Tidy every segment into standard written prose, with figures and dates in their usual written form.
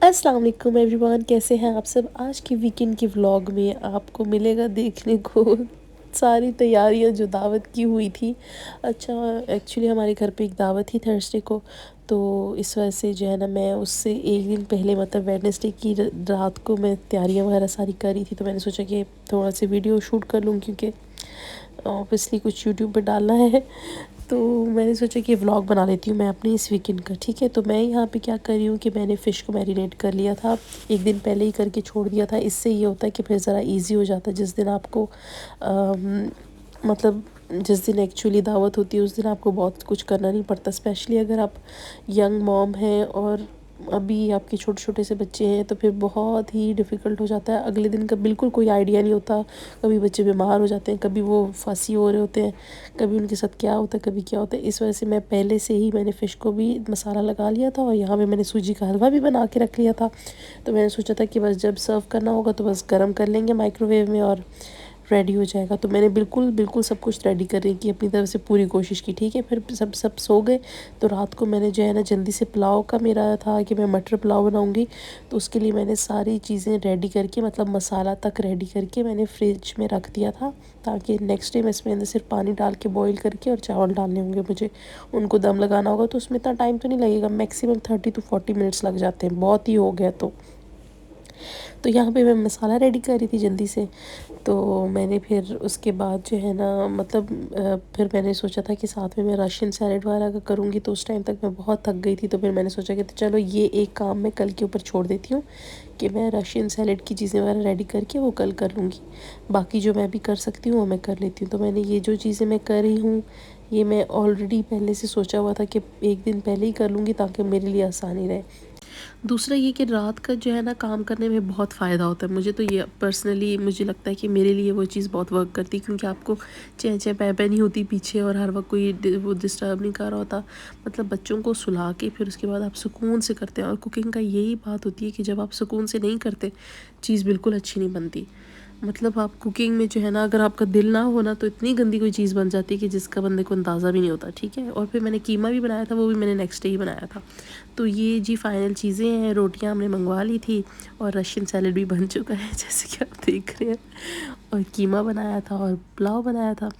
अस्सलाम वालेकुम एवरीवन, कैसे हैं आप सब। आज की वीकेंड की व्लॉग में आपको मिलेगा देखने को सारी तैयारियां जो दावत की हुई थी। अच्छा, एक्चुअली हमारे घर पे एक दावत थी थर्सडे को, तो इस वजह से जो है ना मैं उससे एक दिन पहले मतलब वेडनेसडे की रात को मैं तैयारियां वगैरह सारी करी थी। तो मैंने सोचा कि थोड़ा सा वीडियो शूट कर लूँ क्योंकि ऑब्वियसली कुछ यूट्यूब पे डालना है। तो मैंने सोचा कि व्लॉग बना लेती हूँ मैं अपनी इस वीकेंड का। ठीक है, तो मैं यहाँ पे क्या कर रही हूँ कि मैंने फ़िश को मैरिनेट कर लिया था, एक दिन पहले ही करके छोड़ दिया था। इससे ये होता है कि फिर ज़रा इजी हो जाता है जिस दिन आपको मतलब जिस दिन एक्चुअली दावत होती है उस दिन आपको बहुत कुछ करना नहीं पड़ता। स्पेशली अगर आप यंग मॉम हैं और अभी आपके छोटे छोटे से बच्चे हैं तो फिर बहुत ही डिफ़िकल्ट हो जाता है। अगले दिन का बिल्कुल कोई आइडिया नहीं होता, कभी बच्चे बीमार हो जाते हैं, कभी वो फंसी हो रहे होते हैं, कभी उनके साथ क्या होता है, कभी क्या होता है। इस वजह से मैं पहले से ही मैंने फ़िश को भी मसाला लगा लिया था और यहाँ पे मैंने सूजी का हलवा भी बना के रख लिया था। तो मैंने सोचा था कि बस जब सर्व करना होगा तो बस गर्म कर लेंगे माइक्रोवेव में और रेडी हो जाएगा। तो मैंने बिल्कुल बिल्कुल सब कुछ रेडी करने की अपनी तरफ से पूरी कोशिश की। ठीक है, फिर सब सो गए तो रात को मैंने जो है ना जल्दी से पुलाव का मेरा था कि मैं मटर पुलाव बनाऊंगी। तो उसके लिए मैंने सारी चीज़ें रेडी करके मतलब मसाला तक रेडी करके मैंने फ्रिज में रख दिया था, ताकि नेक्स्ट डे मैं इसमें अंदर सिर्फ पानी डाल के बॉईल करके और चावल डालने होंगे मुझे, उनको दम लगाना होगा। तो उसमें इतना टाइम तो नहीं लगेगा, मैक्सिमम 30 to 40 मिनट्स लग जाते हैं, बहुत ही हो गया। तो यहाँ पे मैं मसाला रेडी कर रही थी जल्दी से। तो मैंने फिर उसके बाद जो है ना मतलब फिर मैंने सोचा था कि साथ में मैं रशियन सैलेड वगैरह का करूँगी। तो उस टाइम तक मैं बहुत थक गई थी, तो फिर मैंने सोचा कि चलो ये एक काम मैं कल के ऊपर छोड़ देती हूँ कि मैं रशियन सैलेड की चीज़ें वगैरह रेडी करके वो कल कर लूँगी। बाकी जो मैं भी कर सकती हूँ वो मैं कर लेती हूँ। तो मैंने ये जो चीज़ें मैं कर रही हूँ ये मैं ऑलरेडी पहले से सोचा हुआ था कि एक दिन पहले ही कर लूँगी ताकि मेरे लिए आसानी रहे। दूसरा ये कि रात का जो है ना काम करने में बहुत फ़ायदा होता है। मुझे तो ये पर्सनली मुझे लगता है कि मेरे लिए वो चीज़ बहुत वर्क करती है, क्योंकि आपको चें चें पै पै नहीं होती पीछे और हर वक्त कोई वो डिस्टर्ब नहीं कर रहा होता। मतलब बच्चों को सुला के फिर उसके बाद आप सुकून से करते हैं। और कुकिंग का यही बात होती है कि जब आप सुकून से नहीं करते चीज़ बिल्कुल अच्छी नहीं बनती। मतलब आप कुकिंग में जो है ना अगर आपका दिल ना हो ना तो इतनी गंदी कोई चीज़ बन जाती है कि जिसका बंदे को अंदाज़ा भी नहीं होता। ठीक है, और फिर मैंने कीमा भी बनाया था, वो भी मैंने नेक्स्ट डे ही बनाया था। तो ये जी फाइनल चीज़ें हैं। रोटियां हमने मंगवा ली थी और रशियन सैलेड भी बन चुका है जैसे कि आप देख रहे हैं, और कीमा बनाया था और पुलाव बनाया था।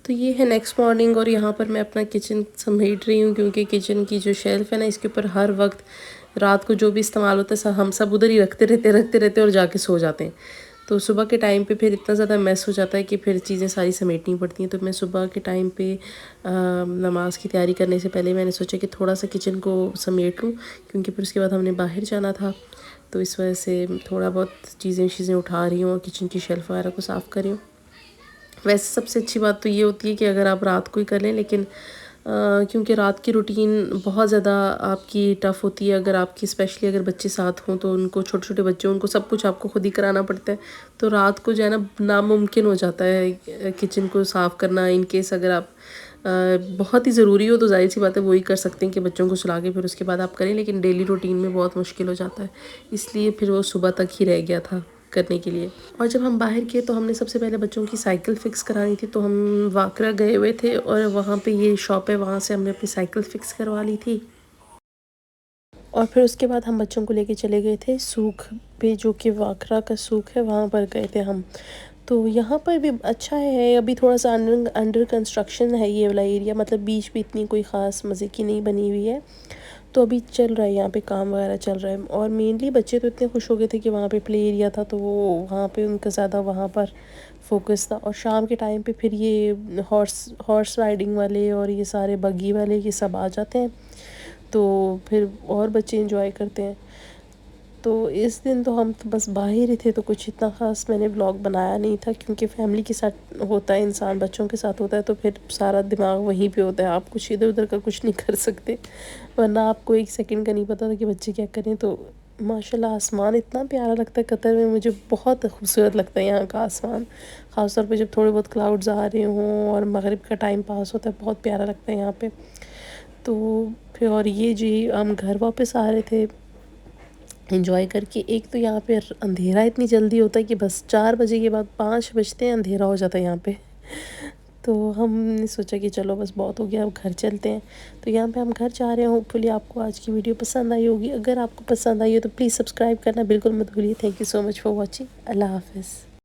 तो ये है नेक्स्ट मॉर्निंग और यहाँ पर मैं अपना किचन समेट रही हूँ, क्योंकि किचन की जो शेल्फ़ है ना इसके ऊपर हर वक्त रात को जो भी इस्तेमाल होता है सब हम सब उधर ही रखते रहते और जाके सो जाते हैं। तो सुबह के टाइम पे फिर इतना ज़्यादा मैस हो जाता है कि फिर चीज़ें सारी समेटनी पड़ती हैं। तो मैं सुबह के टाइम पे नमाज़ की तैयारी करने से पहले मैंने सोचा कि थोड़ा सा किचन को समेट लूँ, क्योंकि फिर उसके बाद हमने बाहर जाना था। तो इस वजह से थोड़ा बहुत चीज़ें उठा रही हूँ और किचन की शेल्फ़ वगैरह को साफ़ कर रही हूँ। वैसे सबसे अच्छी बात तो ये होती है कि अगर आप रात को ही कर लें, लेकिन क्योंकि रात की रूटीन बहुत ज़्यादा आपकी टफ़ होती है। अगर आपकी स्पेशली अगर बच्चे साथ हों तो उनको छोटे छोटे बच्चे उनको सब कुछ आपको खुद ही कराना पड़ता है। तो रात को जो है ना नामुमकिन हो जाता है किचन को साफ़ करना। इन केस अगर आप बहुत ही ज़रूरी हो तो ज़ाहिर सी बात है वही कर सकते हैं कि बच्चों को सुला के फिर उसके बाद आप करें, लेकिन डेली रूटीन में बहुत मुश्किल हो जाता है। इसलिए फिर वो सुबह तक ही रह गया था करने के लिए। और जब हम बाहर गए तो हमने सबसे पहले बच्चों की साइकिल फ़िक्स करानी थी। तो हम वाकरा गए हुए थे और वहाँ पे ये शॉप है, वहाँ से हमने अपनी साइकिल फ़िक्स करवा ली थी। और फिर उसके बाद हम बच्चों को लेके चले गए थे सूख पे, जो कि वाकरा का सूख है, वहाँ पर गए थे हम। तो यहाँ पर भी अच्छा है, अभी थोड़ा सा अंडर अंडर कंस्ट्रक्शन है ये वाला एरिया, मतलब बीच भी इतनी कोई ख़ास मज़े की नहीं बनी हुई है। तो अभी चल रहा है यहाँ पे काम वगैरह चल रहा है। और मेनली बच्चे तो इतने खुश हो गए थे कि वहाँ पे प्ले एरिया था, तो वो वहाँ पे उनका ज़्यादा वहाँ पर फोकस था। और शाम के टाइम पे फिर ये हॉर्स हॉर्स राइडिंग वाले और ये सारे बग्गी वाले ये सब आ जाते हैं, तो फिर और बच्चे इंजॉय करते हैं। तो इस दिन तो हम तो बस बाहर ही थे, तो कुछ इतना ख़ास मैंने व्लॉग बनाया नहीं था, क्योंकि फैमिली के साथ होता है इंसान, बच्चों के साथ होता है तो फिर सारा दिमाग वहीं पे होता है, आप कुछ इधर उधर का कुछ नहीं कर सकते, वरना आपको एक सेकंड का नहीं पता था कि बच्चे क्या करें। तो माशाल्लाह आसमान इतना प्यारा लगता है कतर में, मुझे बहुत खूबसूरत लगता है यहाँ का आसमान, ख़ास तौर पे जब थोड़े बहुत क्लाउड्स आ रहे हों और मगरिब का टाइम पास होता है, बहुत प्यारा लगता है यहाँ पे। तो फिर और ये जी हम घर वापस आ रहे थे एंजॉय करके। एक तो यहाँ पे अंधेरा इतनी जल्दी होता है कि बस 4 बजे के बाद 5 बजते हैं अंधेरा हो जाता है यहाँ पे। तो हमने सोचा कि चलो बस बहुत हो गया, अब घर चलते हैं। तो यहाँ पे हम घर जा रहे हैं। होपफुली आपको आज की वीडियो पसंद आई होगी। अगर आपको पसंद आई हो तो प्लीज़ सब्सक्राइब करना बिल्कुल मत भूलिए। Thank you so much for watching. अल्लाह हाफ़िज़।